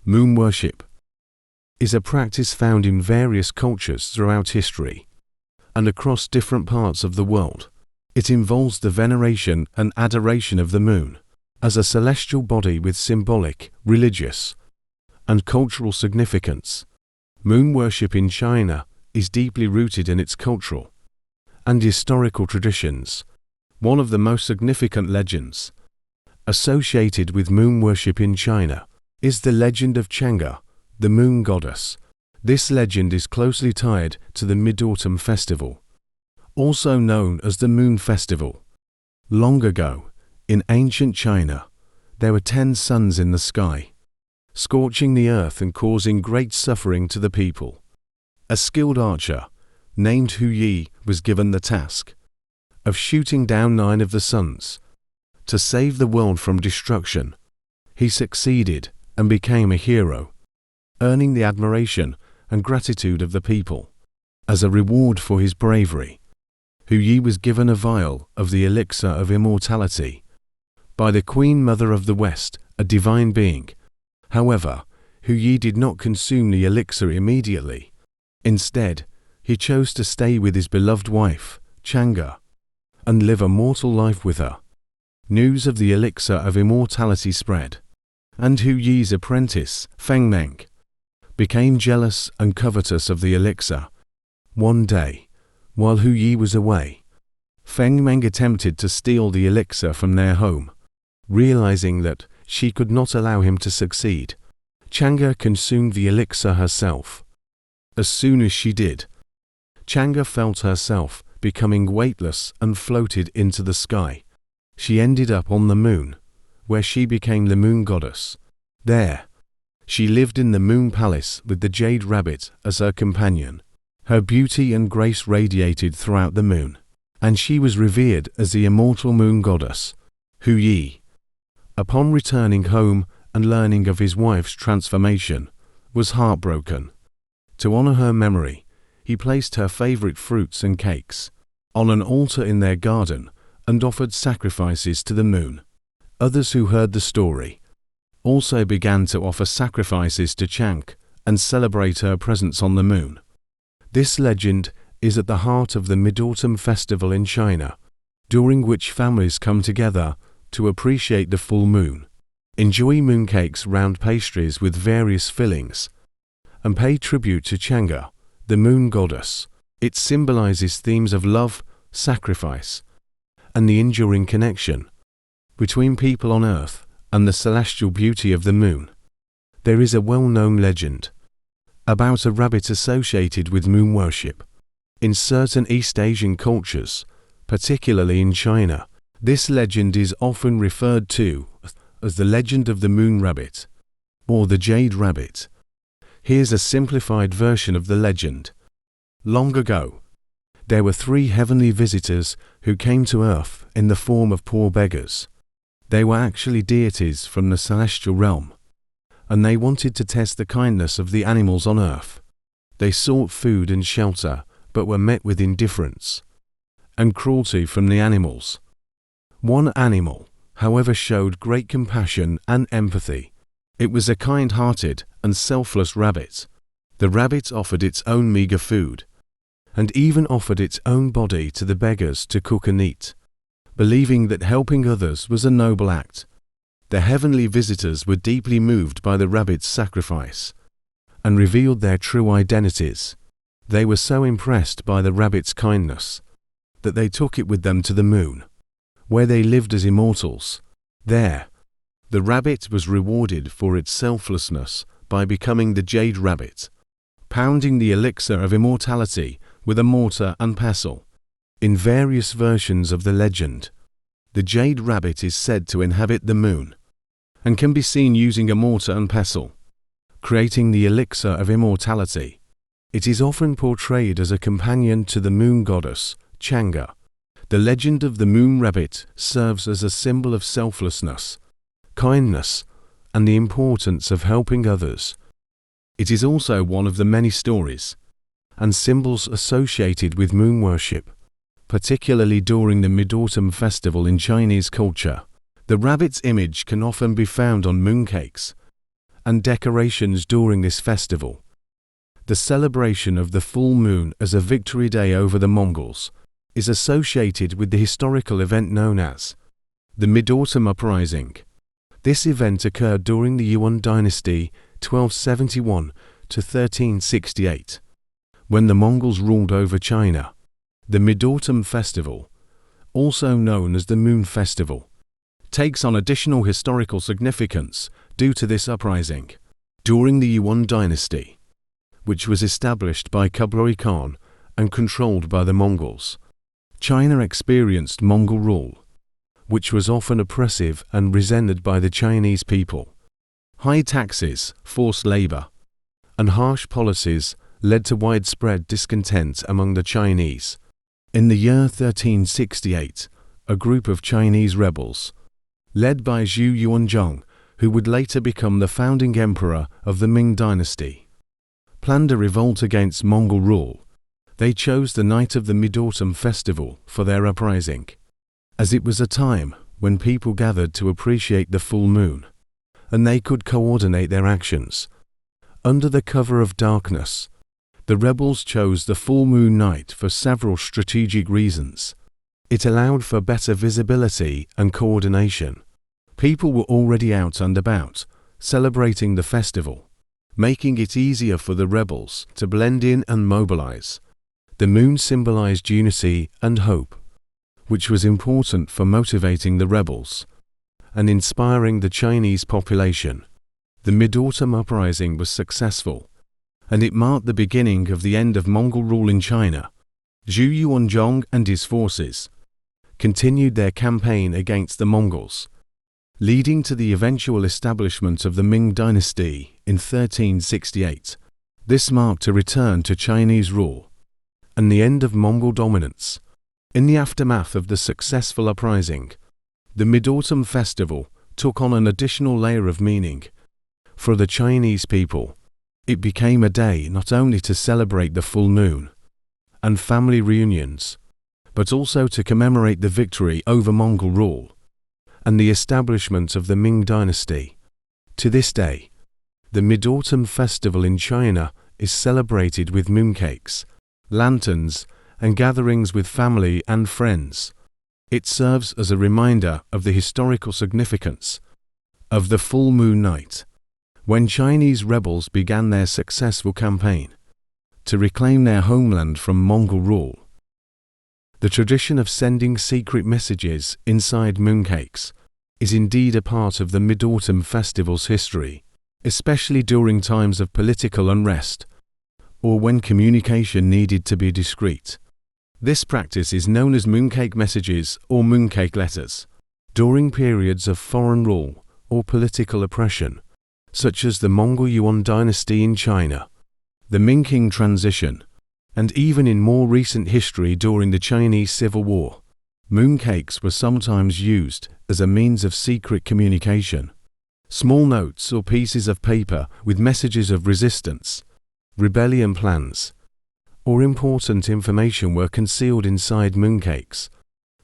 Moon worship is a practice found in various cultures throughout history and across different parts of the world. It involves the veneration and adoration of the moon as a celestial body with symbolic, religious, and cultural significance. Moon worship in China is deeply rooted in its cultural and historical traditions. One of the most significant legends associated with moon worship in China is the legend of Chang'e, the moon goddess. This legend is closely tied to the Mid-Autumn Festival, also known as the Moon Festival. Long ago, in ancient China, there were 10 suns in the sky, scorching the earth and causing great suffering to the people. A skilled archer, named Hu Yi, was given the task of shooting down 9 of the suns to save the world from destruction. He succeeded and became a hero, earning the admiration and gratitude of the people. As a reward for his bravery, Hu Yi was given a vial of the elixir of immortality by the Queen Mother of the West, a divine being. However, Hu Yi did not consume the elixir immediately. Instead, he chose to stay with his beloved wife, Chang'e, and live a mortal life with her. News of the elixir of immortality spread, and Hu Yi's apprentice, Feng Meng, became jealous and covetous of the elixir. One day, while Hu Yi was away, Feng Meng attempted to steal the elixir from their home. Realizing that she could not allow him to succeed, Chang'e consumed the elixir herself. As soon as she did, Chang'e felt herself becoming weightless and floated into the sky. She ended up on the moon, where she became the moon goddess. There, she lived in the moon palace with the jade rabbit as her companion. Her beauty and grace radiated throughout the moon, and she was revered as the immortal moon goddess. Hu Yi, upon returning home and learning of his wife's transformation, was heartbroken. To honor her memory, he placed her favorite fruits and cakes on an altar in their garden and offered sacrifices to the moon. Others who heard the story also began to offer sacrifices to Chang'e and celebrate her presence on the moon. This legend is at the heart of the Mid-Autumn Festival in China, during which families come together to appreciate the full moon, enjoy mooncakes, round pastries with various fillings, and pay tribute to Chang'e, the moon goddess. It symbolizes themes of love, sacrifice, and the enduring connection between people on earth and the celestial beauty of the moon. There is a well-known legend about a rabbit associated with moon worship. In certain East Asian cultures, particularly in China, this legend is often referred to as the legend of the moon rabbit or the jade rabbit. Here's a simplified version of the legend. Long ago, there were 3 heavenly visitors who came to earth in the form of poor beggars. They were actually deities from the celestial realm, and they wanted to test the kindness of the animals on earth. They sought food and shelter, but were met with indifference and cruelty from the animals. One animal, however, showed great compassion and empathy. It was a kind-hearted and selfless rabbit. The rabbit offered its own meager food, and even offered its own body to the beggars to cook and eat, believing that helping others was a noble act. The heavenly visitors were deeply moved by the rabbit's sacrifice and revealed their true identities. They were so impressed by the rabbit's kindness that they took it with them to the moon, where they lived as immortals. There, the rabbit was rewarded for its selflessness by becoming the jade rabbit, pounding the elixir of immortality with a mortar and pestle. In various versions of the legend, the jade rabbit is said to inhabit the moon and can be seen using a mortar and pestle, creating the elixir of immortality. It is often portrayed as a companion to the moon goddess, Chang'e. The legend of the moon rabbit serves as a symbol of selflessness, kindness, and the importance of helping others. It is also one of the many stories and symbols associated with moon worship, particularly during the Mid-Autumn Festival in Chinese culture. The rabbit's image can often be found on mooncakes and decorations during this festival. The celebration of the full moon as a victory day over the Mongols is associated with the historical event known as the Mid-Autumn Uprising. This event occurred during the Yuan dynasty 1271 to 1368, when the Mongols ruled over China. The Mid-Autumn Festival, also known as the Moon Festival, takes on additional historical significance due to this uprising. During the Yuan dynasty, which was established by Kublai Khan and controlled by the Mongols, China experienced Mongol rule, which was often oppressive and resented by the Chinese people. High taxes, forced labor, and harsh policies led to widespread discontent among the Chinese. In the year 1368, a group of Chinese rebels, led by Zhu Yuanzhong, who would later become the founding emperor of the Ming dynasty, planned a revolt against Mongol rule. They chose the night of the Mid-Autumn Festival for their uprising, as it was a time when people gathered to appreciate the full moon, and they could coordinate their actions. Under the cover of darkness, the rebels chose the full moon night for several strategic reasons. It allowed for better visibility and coordination. People were already out and about, celebrating the festival, making it easier for the rebels to blend in and mobilize. The moon symbolized unity and hope, which was important for motivating the rebels and inspiring the Chinese population. The Mid-Autumn Uprising was successful, and it marked the beginning of the end of Mongol rule in China. Zhu Yuanzhong and his forces continued their campaign against the Mongols, leading to the eventual establishment of the Ming dynasty in 1368. This marked a return to Chinese rule and the end of Mongol dominance. In the aftermath of the successful uprising, the Mid-Autumn Festival took on an additional layer of meaning. For the Chinese people, it became a day not only to celebrate the full moon and family reunions, but also to commemorate the victory over Mongol rule and the establishment of the Ming dynasty. To this day, the Mid-Autumn Festival in China is celebrated with mooncakes, lanterns, and gatherings with family and friends. It serves as a reminder of the historical significance of the full moon night, when Chinese rebels began their successful campaign to reclaim their homeland from Mongol rule. The tradition of sending secret messages inside mooncakes is indeed a part of the Mid-Autumn Festival's history, especially during times of political unrest or when communication needed to be discreet. This practice is known as mooncake messages or mooncake letters. During periods of foreign rule or political oppression, such as the Mongol Yuan dynasty in China, the Ming-Qing transition, and even in more recent history during the Chinese Civil War, mooncakes were sometimes used as a means of secret communication. Small notes or pieces of paper with messages of resistance, rebellion plans, or important information were concealed inside mooncakes.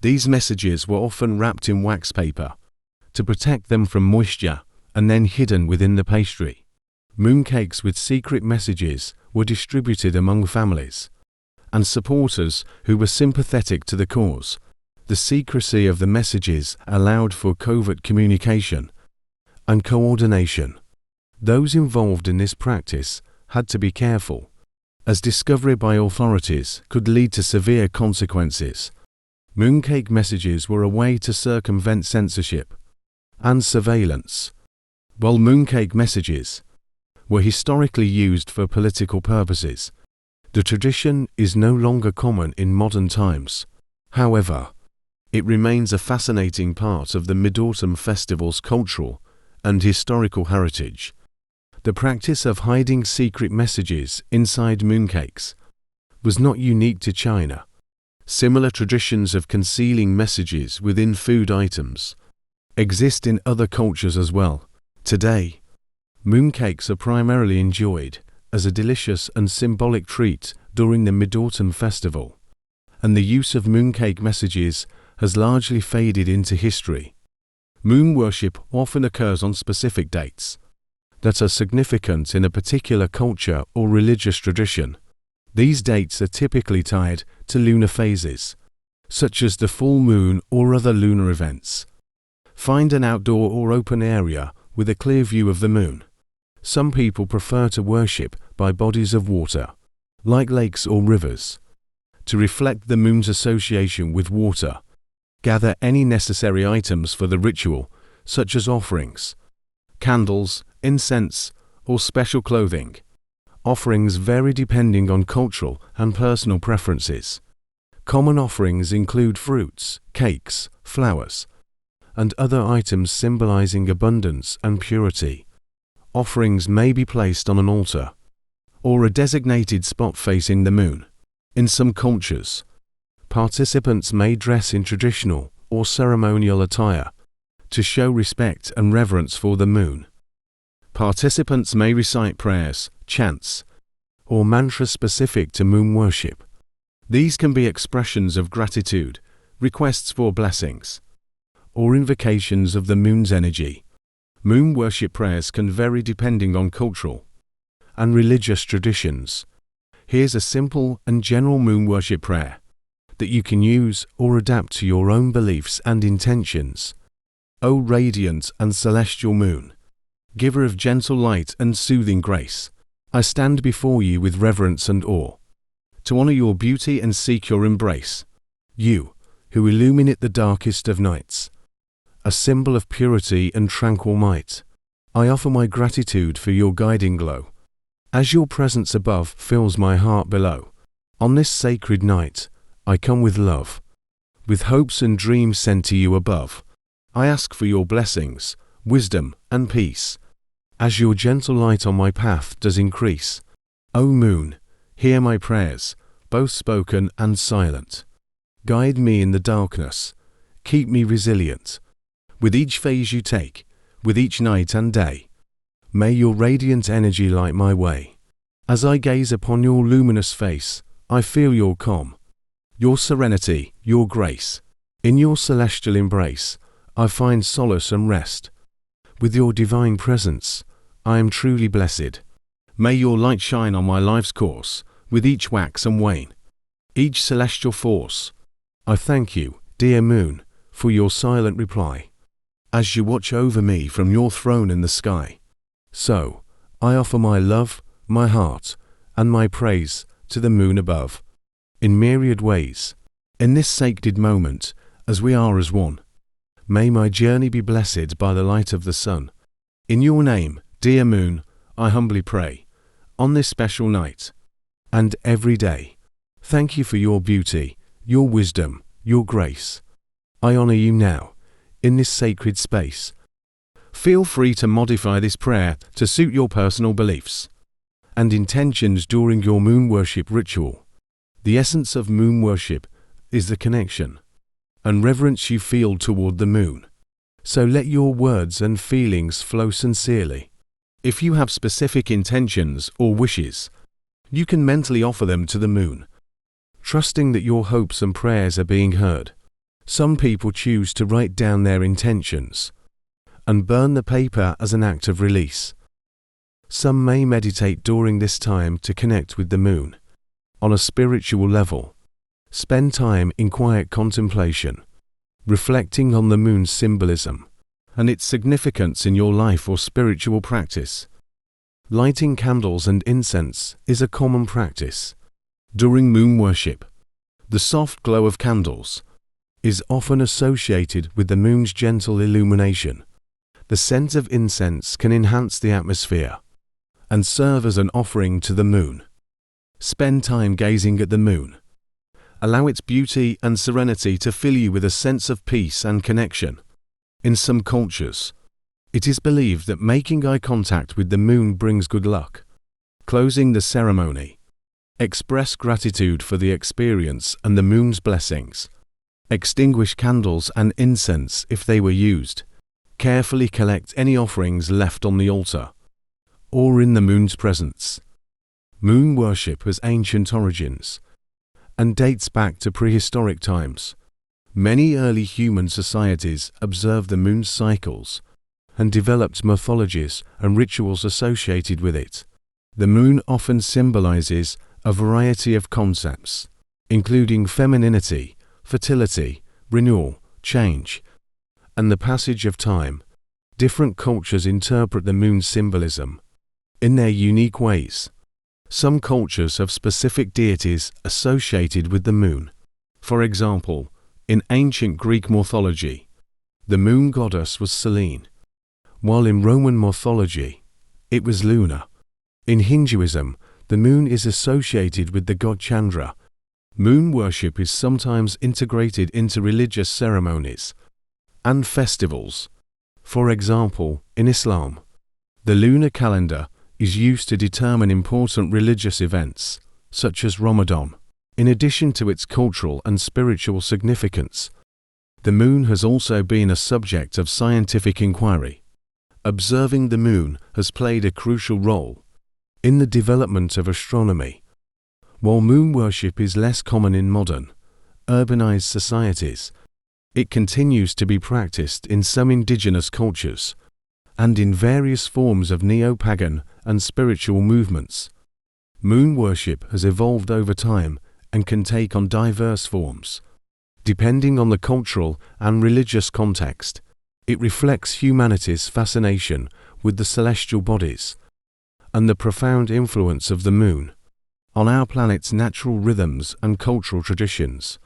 These messages were often wrapped in wax paper to protect them from moisture and then hidden within the pastry. Mooncakes with secret messages were distributed among families and supporters who were sympathetic to the cause. The secrecy of the messages allowed for covert communication and coordination. Those involved in this practice had to be careful, as discovery by authorities could lead to severe consequences. Mooncake messages were a way to circumvent censorship and surveillance. While mooncake messages were historically used for political purposes, the tradition is no longer common in modern times. However, it remains a fascinating part of the Mid-Autumn Festival's cultural and historical heritage. The practice of hiding secret messages inside mooncakes was not unique to China. Similar traditions of concealing messages within food items exist in other cultures as well. Today, mooncakes are primarily enjoyed as a delicious and symbolic treat during the Mid-Autumn Festival, and the use of mooncake messages has largely faded into history. Moon worship often occurs on specific dates, that are significant in a particular culture or religious tradition. These dates are typically tied to lunar phases, such as the full moon or other lunar events. Find an outdoor or open area with a clear view of the moon. Some people prefer to worship by bodies of water, like lakes or rivers. To reflect the moon's association with water, gather any necessary items for the ritual, such as offerings, candles, incense, or special clothing. Offerings vary depending on cultural and personal preferences. Common offerings include fruits, cakes, flowers, and other items symbolizing abundance and purity. Offerings may be placed on an altar or a designated spot facing the moon. In some cultures, participants may dress in traditional or ceremonial attire to show respect and reverence for the moon. Participants may recite prayers, chants, or mantras specific to moon worship. These can be expressions of gratitude, requests for blessings, or invocations of the moon's energy. Moon worship prayers can vary depending on cultural and religious traditions. Here's a simple and general moon worship prayer that you can use or adapt to your own beliefs and intentions. O radiant and celestial moon, giver of gentle light and soothing grace, I stand before you with reverence and awe, to honor your beauty and seek your embrace. You, who illuminate the darkest of nights, a symbol of purity and tranquil might, I offer my gratitude for your guiding glow. As your presence above fills my heart below, on this sacred night, I come with love, with hopes and dreams sent to you above. I ask for your blessings, wisdom, and peace, as your gentle light on my path does increase. O moon, hear my prayers, both spoken and silent. Guide me in the darkness, keep me resilient. With each phase you take, with each night and day, may your radiant energy light my way. As I gaze upon your luminous face, I feel your calm, your serenity, your grace. In your celestial embrace, I find solace and rest. With your divine presence, I am truly blessed. May your light shine on my life's course, with each wax and wane, each celestial force. I thank you, dear moon, for your silent reply, as you watch over me from your throne in the sky. So, I offer my love, my heart, and my praise to the moon above, in myriad ways. In this sacred moment, as we are as one, may my journey be blessed by the light of the sun. In your name, dear moon, I humbly pray, on this special night, and every day. Thank you for your beauty, your wisdom, your grace. I honor you now, in this sacred space. Feel free to modify this prayer to suit your personal beliefs and intentions during your moon worship ritual. The essence of moon worship is the connection and reverence you feel toward the moon. So let your words and feelings flow sincerely. If you have specific intentions or wishes, you can mentally offer them to the moon, trusting that your hopes and prayers are being heard. Some people choose to write down their intentions and burn the paper as an act of release. Some may meditate during this time to connect with the moon. On a spiritual level, spend time in quiet contemplation, reflecting on the moon's symbolism and its significance in your life or spiritual practice. Lighting candles and incense is a common practice. During moon worship, the soft glow of candles is often associated with the moon's gentle illumination. The scent of incense can enhance the atmosphere and serve as an offering to the moon. Spend time gazing at the moon. Allow its beauty and serenity to fill you with a sense of peace and connection. In some cultures, it is believed that making eye contact with the moon brings good luck. Closing the ceremony, express gratitude for the experience and the moon's blessings. Extinguish candles and incense if they were used. Carefully collect any offerings left on the altar or in the moon's presence. Moon worship has ancient origins and dates back to prehistoric times. Many early human societies observed the moon's cycles, and developed mythologies and rituals associated with it. The moon often symbolizes a variety of concepts, including femininity, fertility, renewal, change, and the passage of time. Different cultures interpret the moon's symbolism in their unique ways. Some cultures have specific deities associated with the moon. For example, in ancient Greek mythology, the moon goddess was Selene, while in Roman mythology, it was Luna. In Hinduism, the moon is associated with the god Chandra. Moon worship is sometimes integrated into religious ceremonies and festivals. For example, in Islam, the lunar calendar is used to determine important religious events, such as Ramadan. In addition to its cultural and spiritual significance, the moon has also been a subject of scientific inquiry. Observing the moon has played a crucial role in the development of astronomy. While moon worship is less common in modern, urbanized societies, it continues to be practiced in some indigenous cultures and in various forms of neo-pagan and spiritual movements. Moon worship has evolved over time and can take on diverse forms. Depending on the cultural and religious context, it reflects humanity's fascination with the celestial bodies and the profound influence of the moon on our planet's natural rhythms and cultural traditions.